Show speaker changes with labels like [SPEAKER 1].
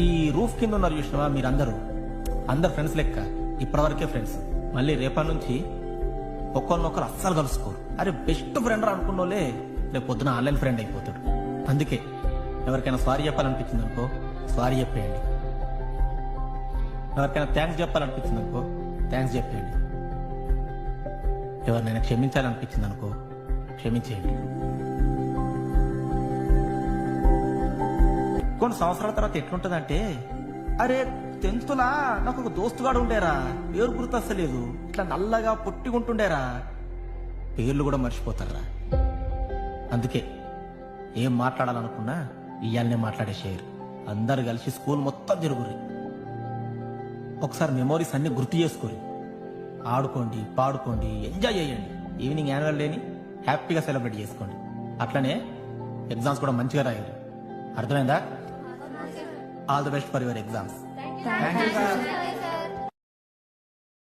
[SPEAKER 1] ఈ రూఫ్ కింద ఉన్నారు చూసినవా మీరందరూ, అందరు ఫ్రెండ్స్ లెక్క ఇప్పటివరకే ఫ్రెండ్స్. మళ్ళీ రేపటి నుంచి ఒక్కరినొకరు అస్సలు కలుసుకోరు. అరే బెస్ట్ ఫ్రెండ్ అనుకున్నోలే రేపు పొద్దున ఆన్లైన్ ఫ్రెండ్ అయిపోతాడు. అందుకే ఎవరికైనా సారీ చెప్పాలనిపించింది అనుకో సారీ చెప్పేయండి, ఎవరికైనా థ్యాంక్స్ చెప్పాలనిపించింది అనుకో థ్యాంక్స్ చెప్పేయండి, ఎవరినైనా క్షమించాలనిపించింది అనుకో క్షమించేయండి. కొన్ని సంవత్సరాల తర్వాత ఎట్లుంటదంటే, అరే 10th లా నాకు ఒక దోస్తుగాడు ఉండేరా, పేరు గుర్తొస్తలేదు, ఇట్లా నల్లగా పొట్టిగుంటుండేరా, పేర్లు కూడా మర్చిపోతారా. అందుకే ఏం మాట్లాడాలనుకున్నా ఇయాలనే మాట్లాడేసేయరు. అందరు కలిసి స్కూల్ మొత్తం తిరుగురి, ఒకసారి మెమోరీస్ అన్ని గుర్తు చేసుకోరి, ఆడుకోండి పాడుకోండి ఎంజాయ్ చేయండి. ఈవినింగ్ యాన్యువల్ డేని హ్యాపీగా సెలబ్రేట్ చేసుకోండి. అట్లనే ఎగ్జామ్స్ కూడా మంచిగా రాయాలి. అర్థమైందా? All the best for your exams.
[SPEAKER 2] Thank you, sir.